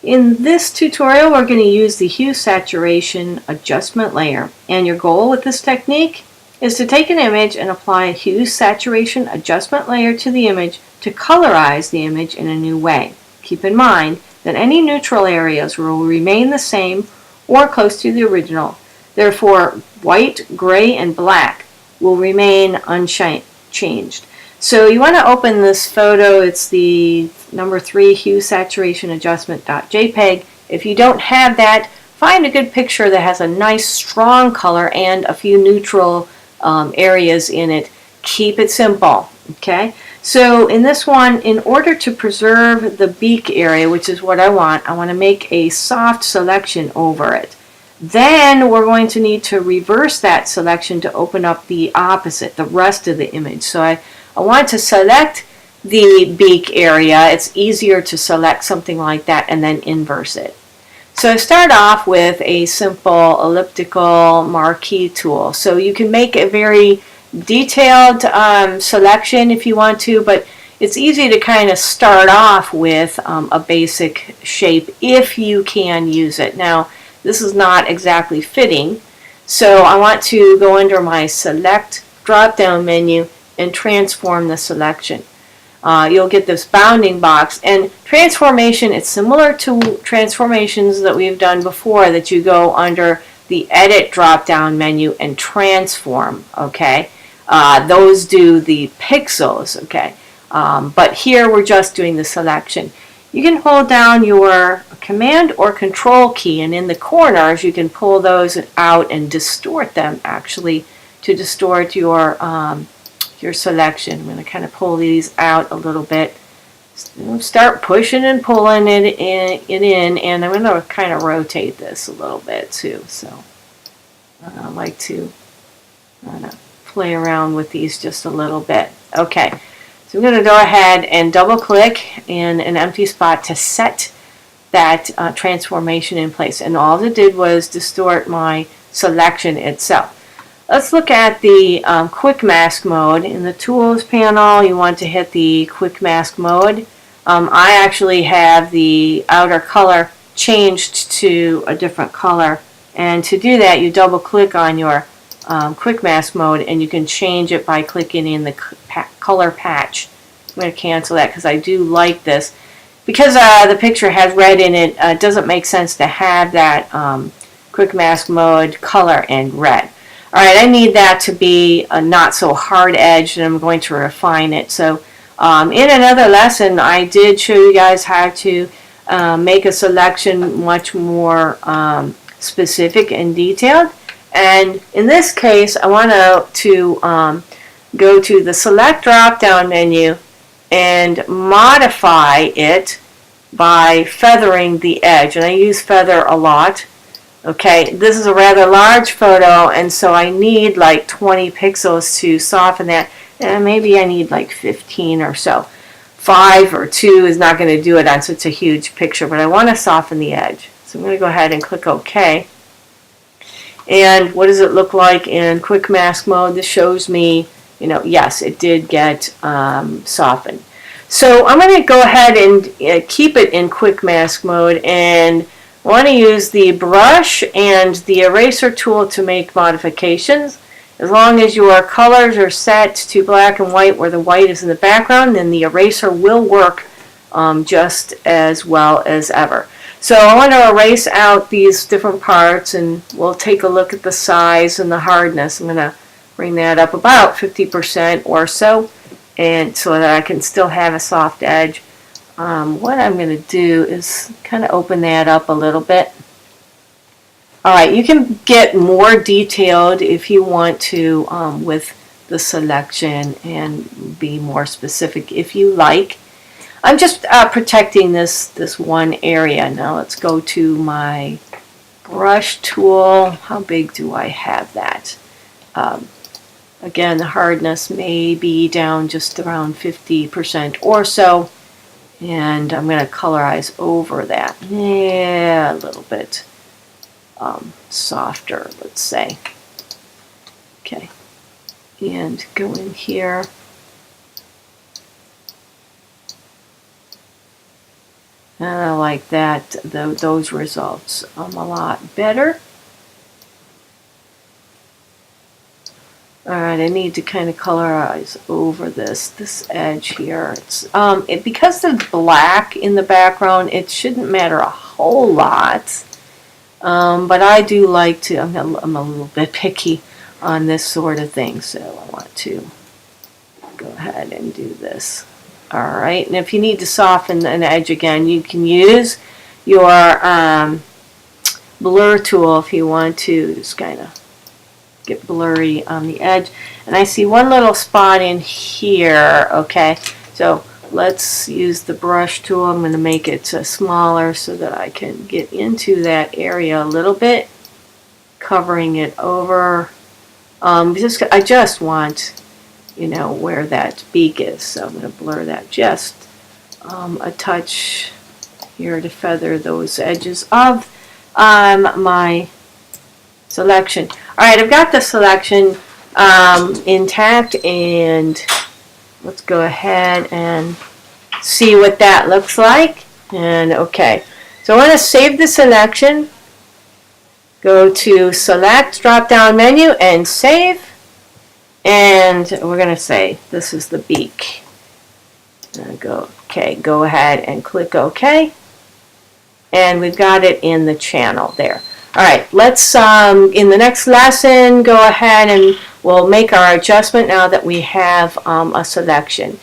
In this tutorial, we're going to use the hue saturation adjustment layer. And your goal with this technique is to take an image and apply a hue saturation adjustment layer to the image to colorize the image in a new way. Keep in mind that any neutral areas will remain the same or close to the original. Therefore, white, gray, and black will remain unchanged. So you want to open this photo. It's the number 3 hue saturation adjustment.jpg. If you don't have that, find a good picture that has a nice strong color and a few neutral areas in it. Keep it simple, okay? So in this one, in order to preserve the beak area, which is what I want to make a soft selection over it. Then we're going to need to reverse that selection to open up the opposite, the rest of the image. So I want to select the beak area. It's easier to select something like that and then inverse it. So I start off with a simple elliptical marquee tool. So you can make a very detailed selection if you want to, but it's easy to kind of start off with a basic shape if you can use it. Now, this is not exactly fitting, so I want to go under my select drop-down menu and transform the selection. You'll get this bounding box, and transformation, it's similar to transformations that we've done before, that you go under the edit drop-down menu and transform, okay? Those do the pixels, okay? But here we're just doing the selection. You can hold down your command or control key, and in the corners you can pull those out and distort them, actually, to distort your selection. I'm going to kind of pull these out a little bit. Start pushing and pulling it in, and I'm going to kind of rotate this a little bit too. So I like to play around with these just a little bit. Okay, so I'm going to go ahead and double click in an empty spot to set that transformation in place, and all it did was distort my selection itself. Let's look at the quick mask mode. In the tools panel, you want to hit the quick mask mode. I actually have the outer color changed to a different color, and to do that you double click on your quick mask mode, and you can change it by clicking in the color patch. I'm going to cancel that because I do like this. Because the picture has red in it, it doesn't make sense to have that quick mask mode color in red. Alright, I need that to be a not so hard edge, and I'm going to refine it. So in another lesson I did show you guys how to make a selection much more specific and detailed. And in this case I want to go to the select drop down menu and modify it by feathering the edge, and I use feather a lot. Okay, this is a rather large photo, and so I need like 20 pixels to soften that, and maybe I need like 15 or so. 5 or 2 is not going to do it on such a huge picture, but I want to soften the edge. So I'm going to go ahead and click OK. And what does it look like in quick mask mode? This shows me, yes, it did get softened. So I'm going to go ahead and keep it in quick mask mode, and I want to use the brush and the eraser tool to make modifications. As long as your colors are set to black and white where the white is in the background, then the eraser will work just as well as ever. So I want to erase out these different parts, and we'll take a look at the size and the hardness. I'm going to bring that up about 50% or so, and so that I can still have a soft edge. What I'm going to do is kind of open that up a little bit. Alright, you can get more detailed if you want to with the selection and be more specific if you like. I'm just protecting this one area. Now let's go to my brush tool. How big do I have that? Again, the hardness may be down just around 50% or so. And I'm going to colorize over that. Yeah, a little bit softer, let's say. Okay. And go in here. And I like that, those results a lot better. Alright, I need to kind of colorize over this edge here. It's because of black in the background, it shouldn't matter a whole lot. But I do like to, I'm a little bit picky on this sort of thing, so I want to go ahead and do this. Alright, and if you need to soften an edge again, you can use your blur tool if you want to just kind of get blurry on the edge. And I see one little spot in here. Okay, so let's use the brush tool. I'm going to make it smaller so that I can get into that area a little bit, covering it over. I just want, you know, where that beak is, so I'm going to blur that just a touch here to feather those edges of my selection. Alright, I've got the selection intact, and let's go ahead and see what that looks like. And okay, so I want to save the selection, go to select, drop down menu, and save. And we're going to say this is the beak. Go ahead and click OK. And we've got it in the channel there. Alright, let's, in the next lesson, go ahead and we'll make our adjustment now that we have a selection.